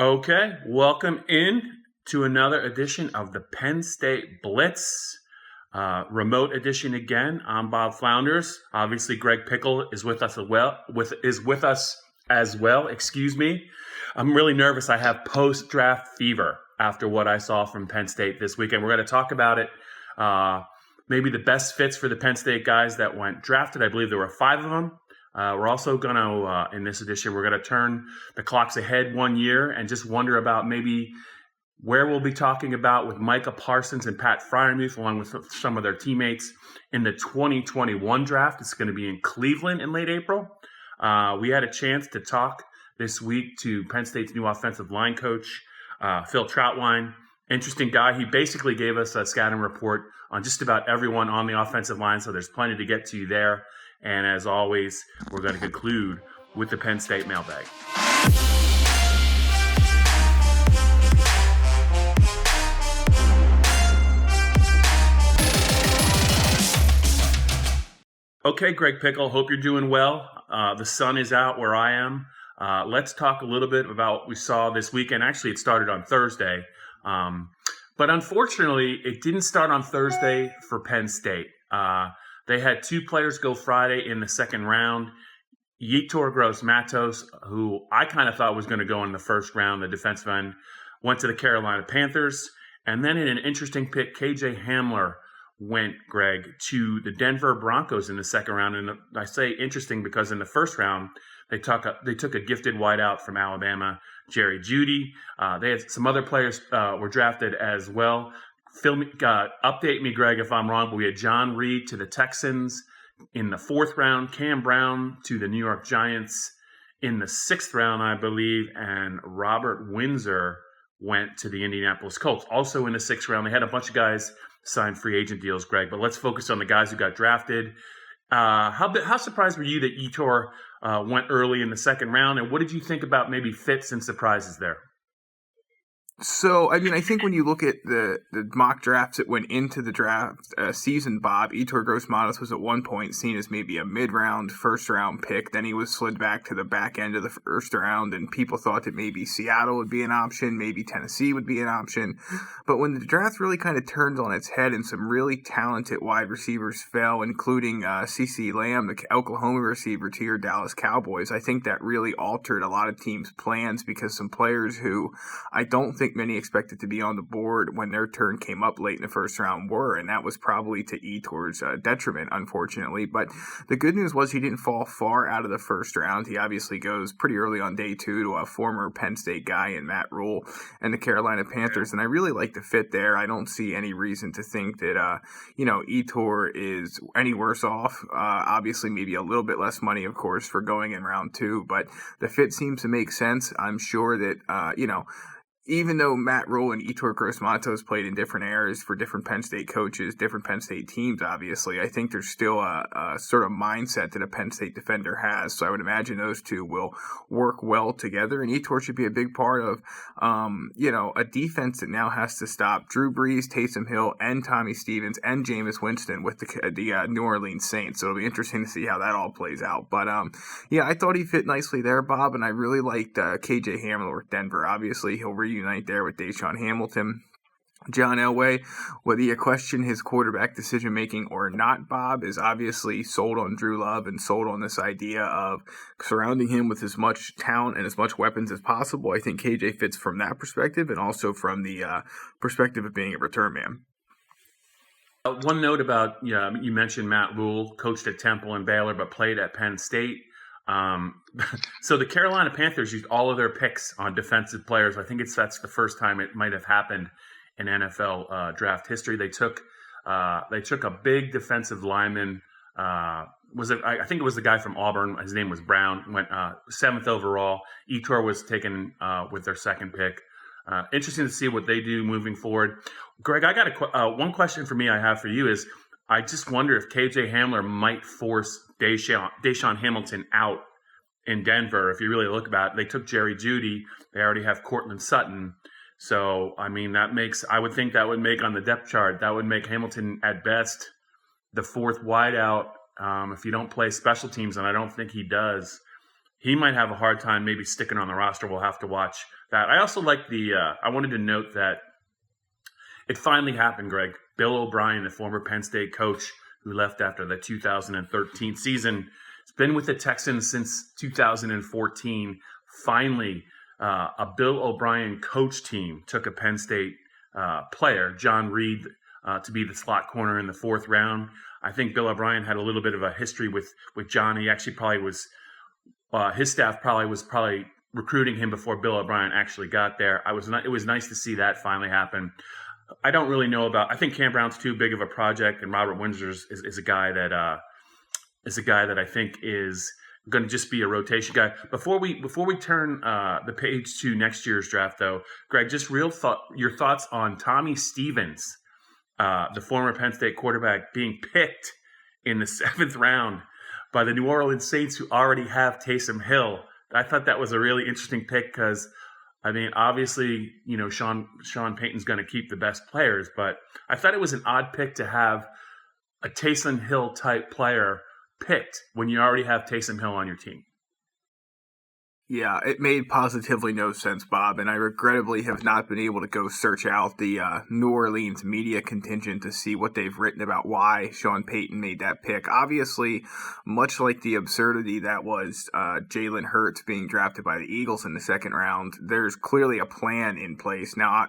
Okay, welcome in to another edition of the Penn State Blitz, remote edition again. I'm Bob Flounders. Obviously, Greg Pickle is with us as well. Excuse me. I'm really nervous. I have post-draft fever after what I saw from Penn State this weekend. We're going to talk about it. Maybe the best fits for the Penn State guys that went drafted. I believe there were 5 of them. We're also going to, in this edition, we're going to turn the clocks ahead 1 year and just wonder about maybe where we'll be talking about with Micah, Parsons, and Pat Freiermuth, along with some of their teammates in the 2021 draft. It's going to be in Cleveland in late April. We had a chance to talk this week to Penn State's new offensive line coach, Phil Trautwein. Interesting guy. He basically gave us a scouting report on just about everyone on the offensive line, so there's plenty to get to there. And as always, we're going to conclude with the Penn State Mailbag. Okay, Greg Pickle, hope you're doing well. The sun is out where I am. Let's talk a little bit about what we saw this weekend. Actually, it started on Thursday. But unfortunately, it didn't start on Thursday for Penn State. They had 2 players go Friday in the second round. Yetur Gross-Matos, who I kind of thought was going to go in the first round, the defensive end, went to the Carolina Panthers. And then in an interesting pick, KJ Hamler went, Greg, to the Denver Broncos in the second round. And I say interesting because in the first round, they took a gifted wideout from Alabama, Jerry Jeudy. They had some other players were drafted as well. Update me, Greg, if I'm wrong, but we had John Reed to the Texans in the 4th round, Cam Brown to the New York Giants in the 6th round, I believe, and Robert Windsor went to the Indianapolis Colts. Also in the 6th round, they had a bunch of guys sign free agent deals, Greg, but let's focus on the guys who got drafted. How surprised were you that Yetur went early in the second round, and what did you think about maybe fits and surprises there? So, I think when you look at the mock drafts that went into the draft season, Bob, Yetur Gross-Matos was at one point seen as maybe a mid-round, first-round pick. Then he was slid back to the back end of the first round, and people thought that maybe Seattle would be an option, maybe Tennessee would be an option. But when the draft really kind of turned on its head and some really talented wide receivers fell, including CeCe Lamb, the Oklahoma receiver, to your Dallas Cowboys, I think that really altered a lot of teams' plans because some players who I don't think many expected to be on the board when their turn came up late in the first round were, and that was probably to Yetur's detriment, unfortunately. But the good news was he didn't fall far out of the first round. He obviously goes pretty early on day 2 to a former Penn State guy in Matt Rule and the Carolina Panthers, and I really like the fit there. I don't see any reason to think that, Yetur is any worse off. Obviously, maybe a little bit less money, of course, for going in round 2, but the fit seems to make sense. I'm sure that, even though Matt Rule and Yetur Gross-Matos played in different eras for different Penn State coaches, different Penn State teams, obviously, I think there's still a sort of mindset that a Penn State defender has. So I would imagine those two will work well together. And Yetur should be a big part of, a defense that now has to stop Drew Brees, Taysom Hill, and Tommy Stevens, and Jameis Winston with the New Orleans Saints. So it'll be interesting to see how that all plays out. But, I thought he fit nicely there, Bob, and I really liked KJ Hamler with Denver. Obviously, he'll reunite there with Deshaun Hamilton. John Elway, whether you question his quarterback decision-making or not, Bob, is obviously sold on Drew Love and sold on this idea of surrounding him with as much talent and as much weapons as possible. I think KJ fits from that perspective and also from the perspective of being a return man. One note about, you mentioned Matt Rule, coached at Temple and Baylor, but played at Penn State. So the Carolina Panthers used all of their picks on defensive players. I think that's the first time it might have happened in NFL draft history. They took a big defensive lineman. I think it was the guy from Auburn. His name was Brown. Went 7th overall. Yetur was taken with their second pick. Interesting to see what they do moving forward. Greg, I got one question for me. I have for you is I just wonder if KJ Hamler might force Deshaun Hamilton out in Denver. If you really look about it, they took Jerry Jeudy. They already have Cortland Sutton. So, I mean, I would think that would make on the depth chart, that would make Hamilton at best the 4th wideout. If you don't play special teams, and I don't think he does, he might have a hard time maybe sticking on the roster. We'll have to watch that. I also like I wanted to note that it finally happened, Greg. Bill O'Brien, the former Penn State coach who left after the 2013 season, has been with the Texans since 2014. Finally, a Bill O'Brien coach team took a Penn State player, John Reed, to be the slot corner in the 4th round. I think Bill O'Brien had a little bit of a history with John. He actually probably was his staff was recruiting him before Bill O'Brien actually got there. It was nice to see that finally happen. I don't really know about. I think Cam Brown's too big of a project, and Robert Windsor is a guy that I think is going to just be a rotation guy. Before we turn the page to next year's draft, though, Greg, just your thoughts on Tommy Stevens, the former Penn State quarterback, being picked in the 7th round by the New Orleans Saints, who already have Taysom Hill. I thought that was a really interesting pick because, I mean, obviously, Sean Payton's going to keep the best players, but I thought it was an odd pick to have a Taysom Hill type player picked when you already have Taysom Hill on your team. Yeah, it made positively no sense, Bob, and I regrettably have not been able to go search out the New Orleans media contingent to see what they've written about why Sean Payton made that pick. Obviously, much like the absurdity that was Jalen Hurts being drafted by the Eagles in the 2nd round, there's clearly a plan in place. Now,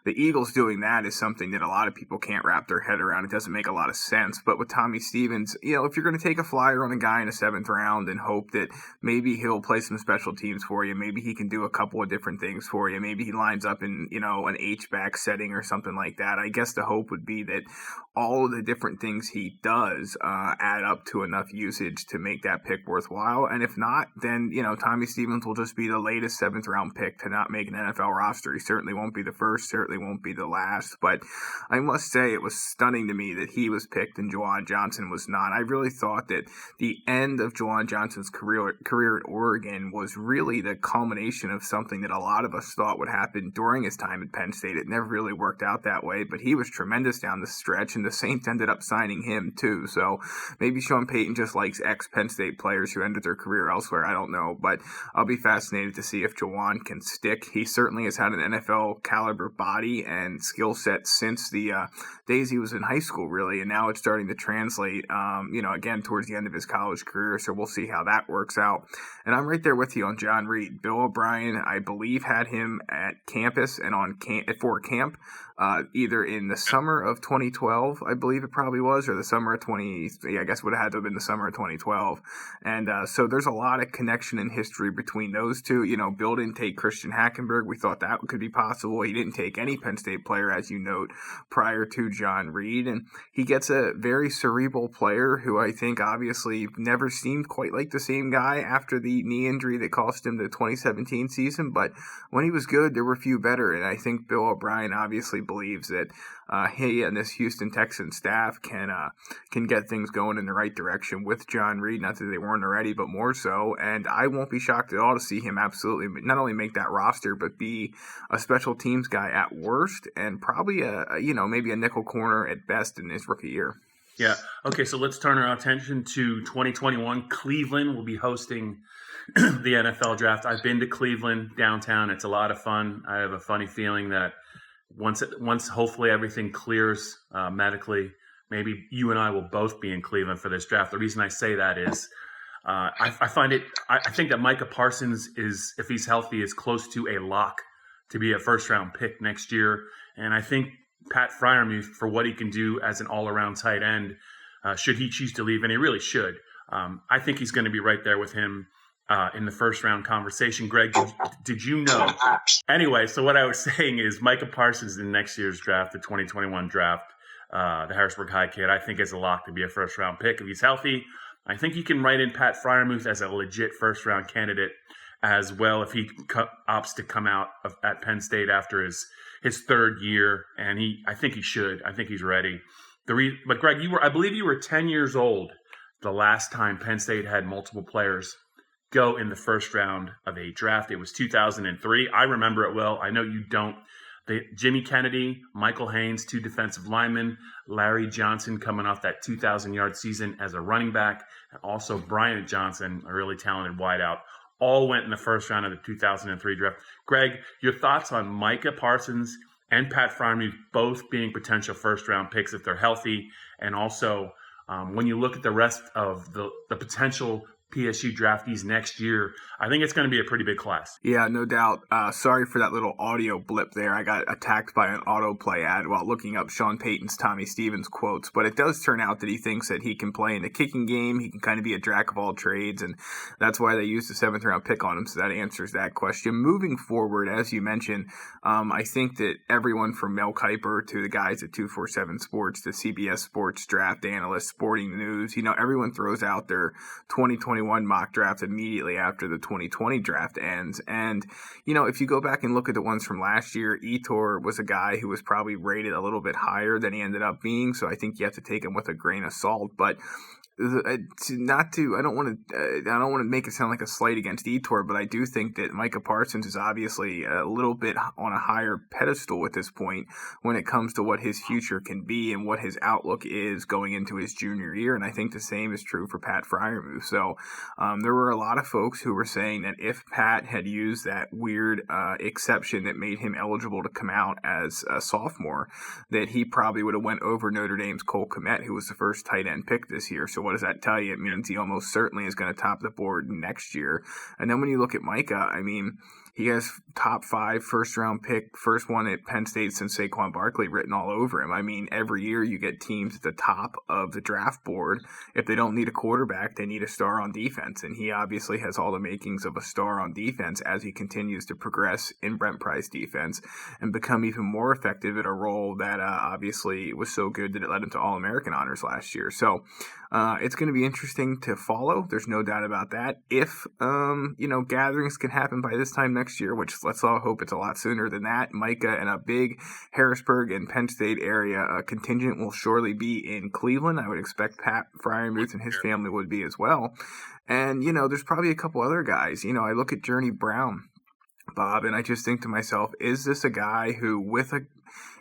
the Eagles doing that is something that a lot of people can't wrap their head around. It doesn't make a lot of sense. But with Tommy Stevens, if you're going to take a flyer on a guy in the 7th round and hope that maybe he'll play some special teams for you, maybe he can do a couple of different things for you, maybe he lines up in, an H-back setting or something like that. I guess the hope would be that all of the different things he does add up to enough usage to make that pick worthwhile. And if not, then, Tommy Stevens will just be the latest 7th round pick to not make an NFL roster. He certainly won't be the first, certainly won't be the last, but I must say it was stunning to me that he was picked and Juwan Johnson was not. I really thought that the end of Juwan Johnson's career at Oregon was really the culmination of something that a lot of us thought would happen during his time at Penn State. It never really worked out that way, but he was tremendous down the stretch, and the Saints ended up signing him too. So maybe Sean Payton just likes ex-Penn State players who ended their career elsewhere. I don't know, but I'll be fascinated to see if Juwan can stick. He certainly has had an NFL caliber body and skill set since the days he was in high school, really, and now it's starting to translate, again, towards the end of his college career, so we'll see how that works out. And I'm right there with you on John Reed. Bill O'Brien, I believe, had him at campus and for camp, either in the summer of 2012, I believe it probably was, or the summer of I guess it would have had to have been the summer of 2012. And so there's a lot of connection and history between those two. Bill didn't take Christian Hackenberg. We thought that could be possible. He didn't take any Penn State player, as you note, prior to John Reed. And he gets a very cerebral player who I think obviously never seemed quite like the same guy after the knee injury that cost him the 2017 season. But when he was good, there were few better. And I think Bill O'Brien obviously believes that he and this Houston Texans staff can get things going in the right direction with John Reed. Not that they weren't already, but more so. And I won't be shocked at all to see him absolutely not only make that roster, but be a special teams guy at worst, and probably maybe a nickel corner at best in his rookie year. Yeah. Okay, so let's turn our attention to 2021. Cleveland will be hosting the NFL draft. I've been to Cleveland downtown. It's a lot of fun. I have a funny feeling that once hopefully everything clears medically, maybe you and I will both be in Cleveland for this draft. The reason I say that is I think that Micah Parsons is, if he's healthy, is close to a lock to be a first-round pick next year. And I think Pat Freiermuth, for what he can do as an all-around tight end, should he choose to leave, and he really should, I think he's going to be right there with him in the first-round conversation. Greg, did you know? Anyway, so what I was saying is Micah Parsons in next year's draft, the 2021 draft, the Harrisburg High kid, I think is a lock to be a first-round pick. If he's healthy, I think you can write in Pat Freiermuth as a legit first-round candidate as well if he opts to come out at Penn State after his 3rd year, and I think he should. I think he's ready. But Greg, I believe you were 10 years old the last time Penn State had multiple players go in the first round of a draft. It was 2003. I remember it well. I know you don't. Jimmy Kennedy, Michael Haynes, 2 defensive linemen, Larry Johnson coming off that 2,000-yard season as a running back, and also Bryant Johnson, a really talented wideout, all went in the first round of the 2003 draft. Greg, your thoughts on Micah Parsons and Pat Freiermuth both being potential first-round picks if they're healthy, and also when you look at the rest of the potential PSU draftees next year, I think it's going to be a pretty big class. Yeah, no doubt. Sorry for that little audio blip there. I got attacked by an autoplay ad while looking up Sean Payton's Tommy Stevens quotes, but it does turn out that he thinks that he can play in the kicking game. He can kind of be a jack of all trades, and that's why they used the 7th round pick on him, so that answers that question. Moving forward, as you mentioned, I think that everyone from Mel Kiper to the guys at 247 Sports, to CBS Sports draft analysts, Sporting News, everyone throws out their 2021 mock draft immediately after the 2020 draft ends. And, if you go back and look at the ones from last year, Etor was a guy who was probably rated a little bit higher than he ended up being. So I think you have to take him with a grain of salt. But I don't want to make it sound like a slight against Etor, but I do think that Micah Parsons is obviously a little bit on a higher pedestal at this point when it comes to what his future can be and what his outlook is going into his junior year. And I think the same is true for Pat Freiermuth. So there were a lot of folks who were saying that if Pat had used that weird exception that made him eligible to come out as a sophomore, that he probably would have went over Notre Dame's Cole Kmet, who was the first tight end pick this year. So what does that tell you? It means he almost certainly is going to top the board next year. And then when you look at Micah, he has top 5 first-round pick, first one at Penn State since Saquon Barkley written all over him. Every year you get teams at the top of the draft board. If they don't need a quarterback, they need a star on defense. And he obviously has all the makings of a star on defense as he continues to progress in Brent Pryce defense and become even more effective at a role that obviously was so good that it led him to All-American honors last year. So it's going to be interesting to follow. There's no doubt about that. If, gatherings can happen by this time next year, which let's all hope it's a lot sooner than that, Micah and a big Harrisburg and Penn State area contingent will surely be in Cleveland. I would expect Pat Freiermuth and his family would be as well. And, there's probably a couple other guys. I look at Journey Brown, Bob, and I just think to myself, is this a guy who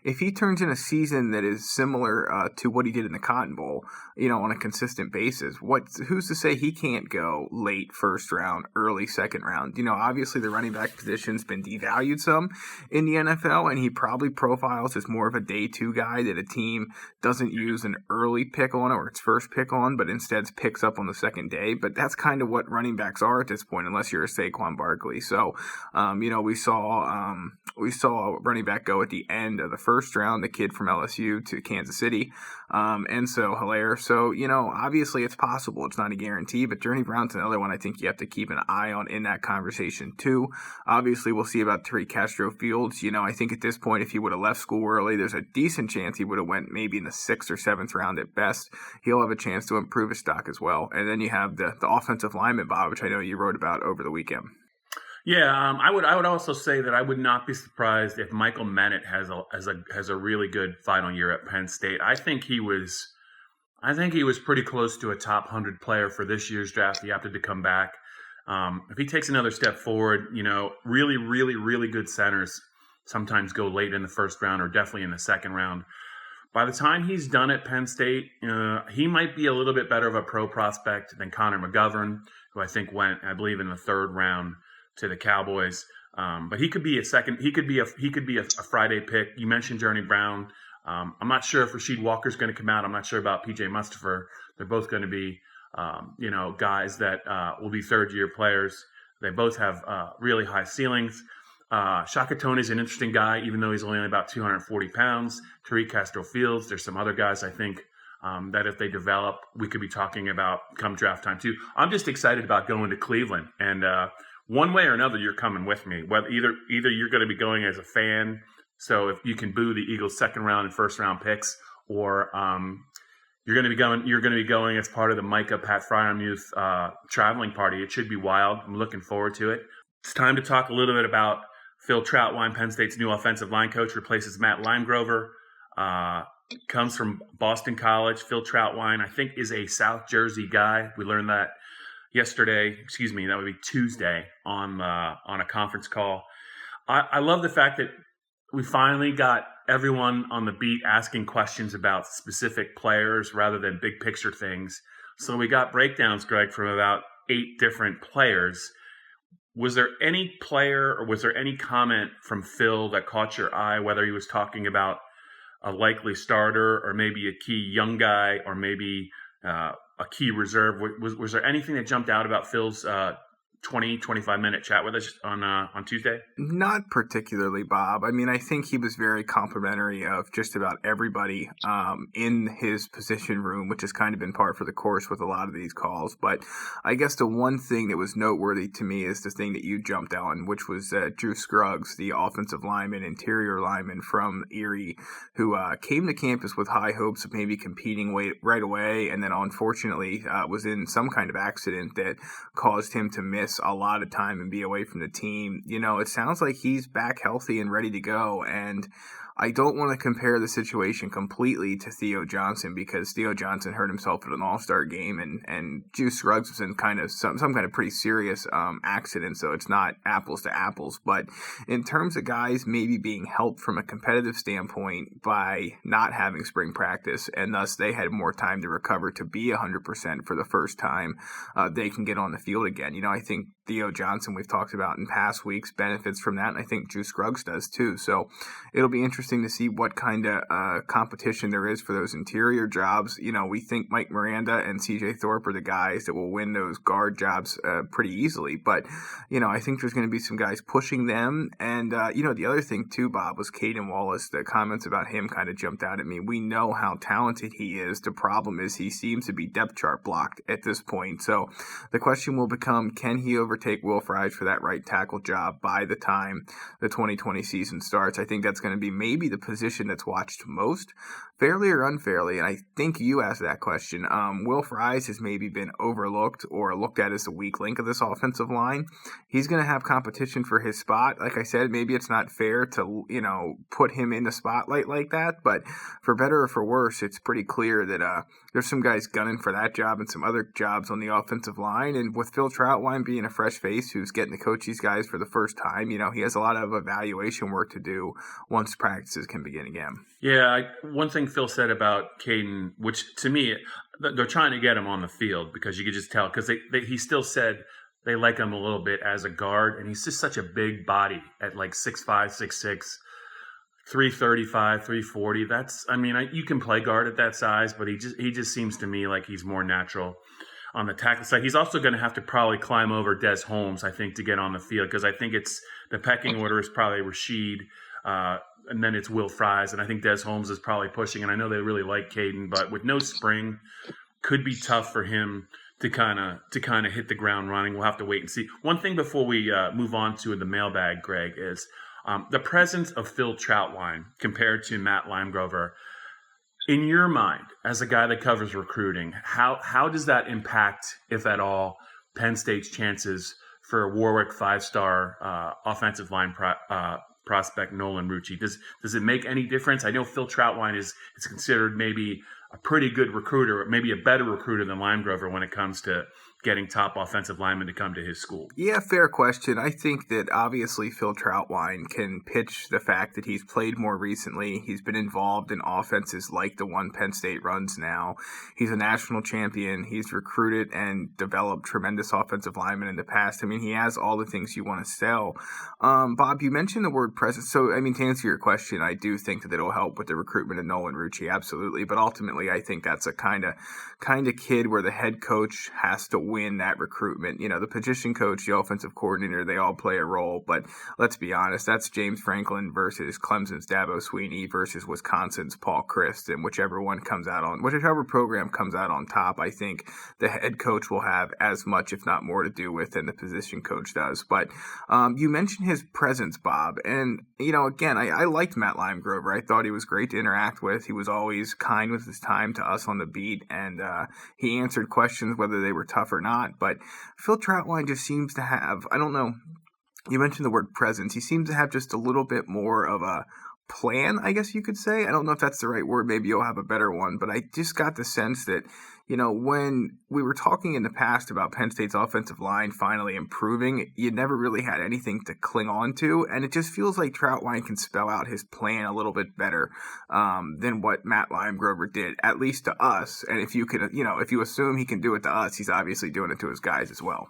if he turns in a season that is similar to what he did in the Cotton Bowl, on a consistent basis, who's to say he can't go late first round, early second round? Obviously the running back position's been devalued some in the NFL, and he probably profiles as more of a day 2 guy that a team doesn't use an early pick on or its first pick on, but instead picks up on the second day. But that's kind of what running backs are at this point, unless you're a Saquon Barkley. So, we saw a running back go at the end of the first round, the kid from LSU to Kansas City, Enzo Hilaire. So, obviously it's possible. It's not a guarantee, but Journey Brown's another one I think you have to keep an eye on in that conversation too. Obviously, we'll see about Tariq Castro-Fields. I think at this point, if he would have left school early, there's a decent chance he would have went maybe in the 6th or 7th round at best. He'll have a chance to improve his stock as well. And then you have the offensive lineman, Bob, which I know you wrote about over the weekend. Yeah, I would also say that I would not be surprised if Michael Mennett has a really good final year at Penn State. I think he was pretty close to a top 100 player for this year's draft. He opted to come back. If he takes another step forward, really, really, really good centers sometimes go late in the first round or definitely in the second round. By the time he's done at Penn State, he might be a little bit better of a pro prospect than Connor McGovern, who I think went, I believe, in the 3rd round to the Cowboys. But he could be a Friday pick. You mentioned Journey Brown. I'm not sure if Rasheed Walker's going to come out. I'm not sure about PJ Mustipher. They're both going to be, guys that will be 3rd-year players. They both have really high ceilings. Shaka Toney's an interesting guy, even though he's only about 240 pounds. Tariq Castro-Fields. There's some other guys I think that if they develop, we could be talking about come draft time too. I'm just excited about going to Cleveland, and one way or another, you're coming with me. Whether either you're going to be going as a fan, so if you can boo the Eagles' 2nd round and 1st round picks, or you're going to be going as part of the Micah Pat Freiermuth traveling party. It should be wild. I'm looking forward to it. It's time to talk a little bit about Phil Trautwein, Penn State's new offensive line coach, replaces Matt Limegrover. Comes from Boston College. Phil Trautwein, I think, is a South Jersey guy. We learned that that would be Tuesday on a conference call. I love the fact that we finally got everyone on the beat asking questions about specific players rather than big picture things. So we got breakdowns, Greg, from about 8 different players. Was there any player or was there any comment from Phil that caught your eye, whether he was talking about a likely starter or maybe a key young guy or maybe a key reserve? Was there anything that jumped out about Phil's 25-minute chat with us on Tuesday? Not particularly, Bob. I mean, I think he was very complimentary of just about everybody in his position room, which has kind of been par for the course with a lot of these calls. But I guess the one thing that was noteworthy to me is the thing that you jumped on, which was Drew Scruggs, the offensive lineman, interior lineman from Erie, who came to campus with high hopes of maybe competing right away, and then unfortunately was in some kind of accident that caused him to miss a lot of time and be away from the team. You know, it sounds like he's back healthy and ready to go, and I don't want to compare the situation completely to Theo Johnson because Theo Johnson hurt himself at an All-Star game, and Drew Scruggs was in kind of some kind of pretty serious accident, so it's not apples to apples. But in terms of guys maybe being helped from a competitive standpoint by not having spring practice, and thus they had more time to recover to be 100% for the first time, they can get on the field again. You know, I think Theo Johnson, we've talked about in past weeks, benefits from that, and I think Drew Scruggs does too. So it'll be interesting to see what kind of competition there is for those interior jobs. You know, we think Mike Miranda and CJ Thorpe are the guys that will win those guard jobs pretty easily, but, you know, I think there's going to be some guys pushing them. And, you know, the other thing too, Bob, was Caden Wallace. The comments about him kind of jumped out at me. We know how talented he is. The problem is he seems to be depth chart blocked at this point. So the question will become, can he overtake Will Fries for that right tackle job by the time the 2020 season starts? I think that's going to be maybe the position that's watched most, fairly or unfairly. And I think you asked that question. Will Fries has maybe been overlooked or looked at as a weak link of this offensive line. He's going to have competition for his spot. Like I said, maybe it's not fair to, you know, put him in the spotlight like that, but for better or for worse, it's pretty clear that there's some guys gunning for that job and some other jobs on the offensive line. And with Phil Trautwein being a fresh face who's getting to coach these guys for the first time, you know, he has a lot of evaluation work to do once practices can begin again. Yeah, one thing Phil said about Caden, which to me, they're trying to get him on the field because you could just tell, because he still said they like him a little bit as a guard, and he's just such a big body at like 6'5", 6'6", 335, 340. That's, I mean, you can play guard at that size, but he just seems to me like he's more natural on the tackle side. He's also going to have to probably climb over Des Holmes, I think, to get on the field, because I think it's the pecking order is probably Rashid, and then it's Will Fries, and I think Des Holmes is probably pushing. And I know they really like Caden, but with no spring, could be tough for him to kind of hit the ground running. We'll have to wait and see. One thing before we move on to the mailbag, Greg, is the presence of Phil Trautwein compared to Matt Limegrover. In your mind, as a guy that covers recruiting, how does that impact, if at all, Penn State's chances for a Warwick 5-star offensive line prospect Nolan Rucci? Does it make any difference? I know Phil Trautwein is considered maybe a pretty good recruiter, maybe a better recruiter than Limegrover when it comes to getting top offensive linemen to come to his school. Yeah, fair question. I think that obviously Phil Trautwein can pitch the fact that he's played more recently. He's been involved in offenses like the one Penn State runs now. He's a national champion. He's recruited and developed tremendous offensive linemen in the past. I mean, he has all the things you want to sell. Bob, you mentioned the word presence. So, I mean, to answer your question, I do think that it'll help with the recruitment of Nolan Rucci, absolutely. But ultimately, I think that's a kind of kid where the head coach has to win that recruitment. You know, the position coach, the offensive coordinator, they all play a role. But let's be honest, that's James Franklin versus Clemson's Dabo Sweeney versus Wisconsin's Paul Christ, and whichever program comes out on top, I think the head coach will have as much, if not more, to do with than the position coach does. But you mentioned his presence, Bob, and you know, again, I liked Matt Limegrover. I thought he was great to interact with. He was always kind with his time to us on the beat, and he answered questions whether they were tough or not. But Phil Trautwein just seems to have, I don't know, you mentioned the word presence. He seems to have just a little bit more of a plan, I guess you could say. I don't know if that's the right word. Maybe you'll have a better one, but I just got the sense that, when we were talking in the past about Penn State's offensive line finally improving, you never really had anything to cling on to. And it just feels like Trautwein can spell out his plan a little bit better than what Matt Limegrover did, at least to us. And if you could, if you assume he can do it to us, he's obviously doing it to his guys as well.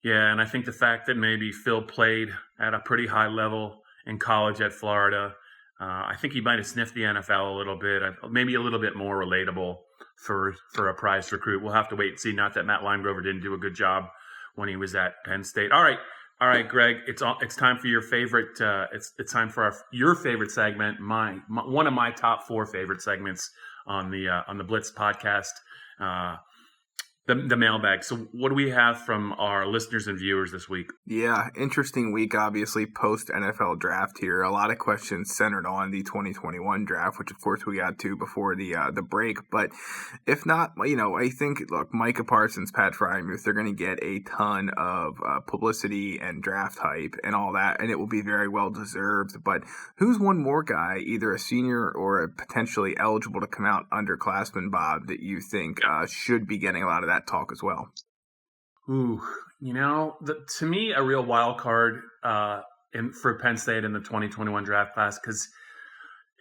Yeah, and I think the fact that maybe Phil played at a pretty high level in college at Florida, I think he might have sniffed the NFL a little bit, maybe a little bit more relatable for a prized recruit. We'll have to wait and see. Not that Matt Limegrover didn't do a good job when he was at Penn State. All right, Greg. It's time for your favorite. It's time for your favorite segment. One of my top 4 favorite segments on the Blitz podcast. The mailbag. So what do we have from our listeners and viewers this week? Yeah, interesting week, obviously, post-NFL draft here. A lot of questions centered on the 2021 draft, which, of course, we got to before the break. But if not, I think, look, Micah, Parsons, Pat Freiermuth, they're going to get a ton of publicity and draft hype and all that, and it will be very well-deserved. But who's one more guy, either a senior or a potentially eligible to come out underclassman, Bob, that you think should be getting a lot of that talk as well? Ooh, to me, a real wild card for Penn State in the 2021 draft class, because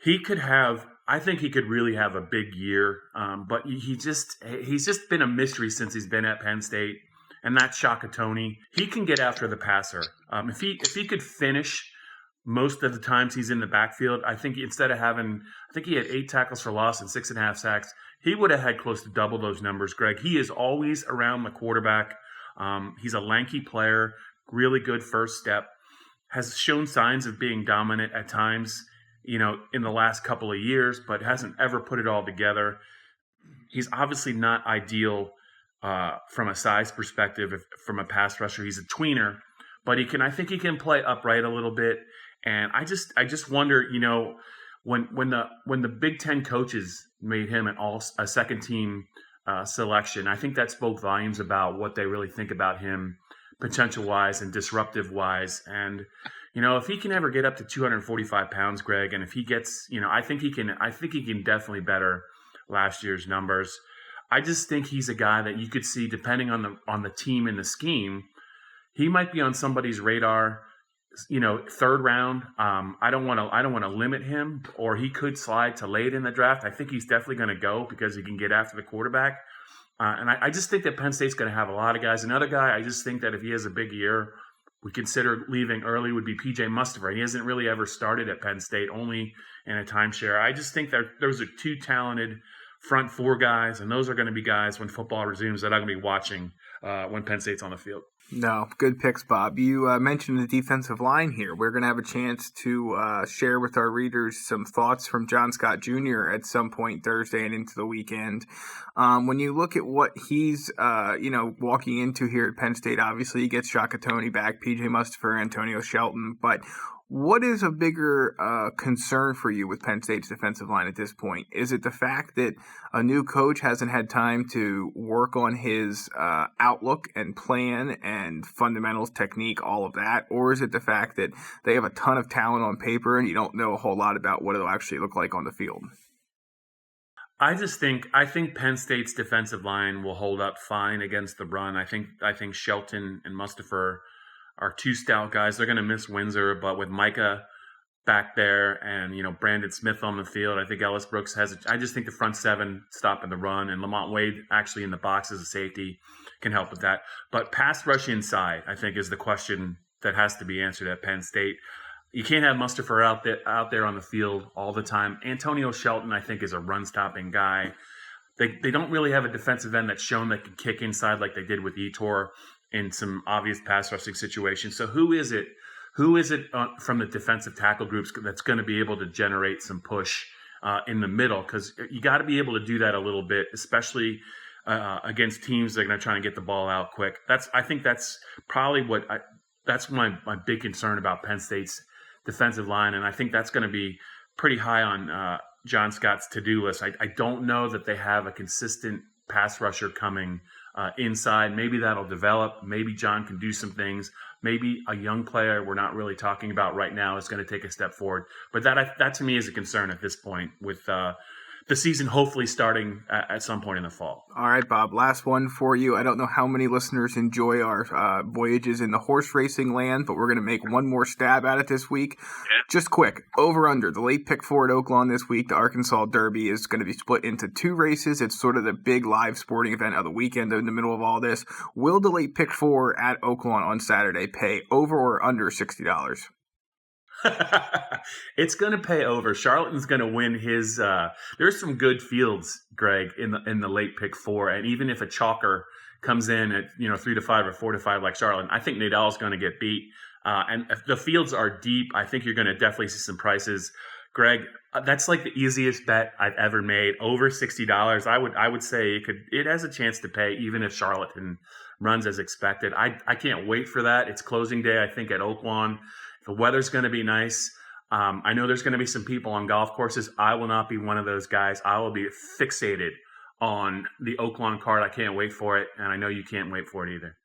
I think he could really have a big year. But he's just been a mystery since he's been at Penn State, and that's Shaka Toney. He can get after the passer. If he could finish most of the times he's in the backfield, I think instead of having, I think he had 8 tackles for loss and 6.5 sacks. He would have had close to double those numbers, Greg. He is always around the quarterback. He's a lanky player, really good first step, has shown signs of being dominant at times, in the last couple of years, but hasn't ever put it all together. He's obviously not ideal from a size perspective, from a pass rusher. He's a tweener, but I think he can play upright a little bit. And I just wonder, when the Big Ten coaches made him a second team selection, I think that spoke volumes about what they really think about him, potential wise and disruptive wise. And if he can ever get up to 245 pounds, Greg, and if he gets, I think he can definitely better last year's numbers. I just think he's a guy that you could see, depending on the team and the scheme, he might be on somebody's radar. Third round. I don't want to limit him, or he could slide to late in the draft. I think he's definitely going to go because he can get after the quarterback. And I just think that Penn State's going to have a lot of guys. Another guy, I just think that if he has a big year, we consider leaving early, would be P.J. Mustipher. He hasn't really ever started at Penn State, only in a timeshare. I just think that those are 2 talented front 4 guys, and those are going to be guys when football resumes that I'm going to be watching when Penn State's on the field. No, good picks, Bob. You mentioned the defensive line here. We're going to have a chance to share with our readers some thoughts from John Scott Jr. at some point Thursday and into the weekend. When you look at what he's, walking into here at Penn State, obviously he gets Shaka Toney back, P.J. Mustipher, Antonio Shelton, but what is a bigger concern for you with Penn State's defensive line at this point? Is it the fact that a new coach hasn't had time to work on his outlook and plan and fundamentals, technique, all of that? Or is it the fact that they have a ton of talent on paper and you don't know a whole lot about what it'll actually look like on the field? I think Penn State's defensive line will hold up fine against the run. I think Shelton and Mustipher are 2 stout guys. They're going to miss Windsor, but with Micah back there and, Brandon Smith on the field, I think Ellis Brooks I just think the front 7 stopping the run, and Lamont Wade actually in the box as a safety can help with that. But pass rush inside, I think, is the question that has to be answered at Penn State. You can't have Mustipher out there on the field all the time. Antonio Shelton, I think, is a run-stopping guy. They don't really have a defensive end that's shown that can kick inside like they did with Etor in some obvious pass rushing situations. So who is it from the defensive tackle groups that's going to be able to generate some push in the middle? Because you got to be able to do that a little bit, especially against teams that are going to try and get the ball out quick. I think that's probably that's my big concern about Penn State's defensive line, and I think that's going to be pretty high on John Scott's to-do list. I don't know that they have a consistent pass rusher coming inside. Maybe that'll develop. Maybe John can do some things. Maybe a young player we're not really talking about right now is going to take a step forward. But that to me is a concern at this point with the season hopefully starting at some point in the fall. All right, Bob, last one for you. I don't know how many listeners enjoy our voyages in the horse racing land, but we're going to make one more stab at it this week. Yeah. Just quick, over under, the late pick 4 at Oaklawn this week, the Arkansas Derby is going to be split into 2 races. It's sort of the big live sporting event of the weekend in the middle of all this. Will the late pick 4 at Oaklawn on Saturday pay over or under $60? It's going to pay over. Charlatton's going to win his. There's some good fields, Greg, in the late pick 4, and even if a chalker comes in at 3 to 5 or 4 to 5 like Charlatan, I think Nadal's going to get beat. And if the fields are deep, I think you're going to definitely see some prices. Greg, that's like the easiest bet I've ever made. Over $60. I would say it has a chance to pay even if Charlatan runs as expected. I can't wait for that. It's closing day, I think, at Oaklawn. The weather's going to be nice. I know there's going to be some people on golf courses. I will not be one of those guys. I will be fixated on the Oaklawn card. I can't wait for it, and I know you can't wait for it either.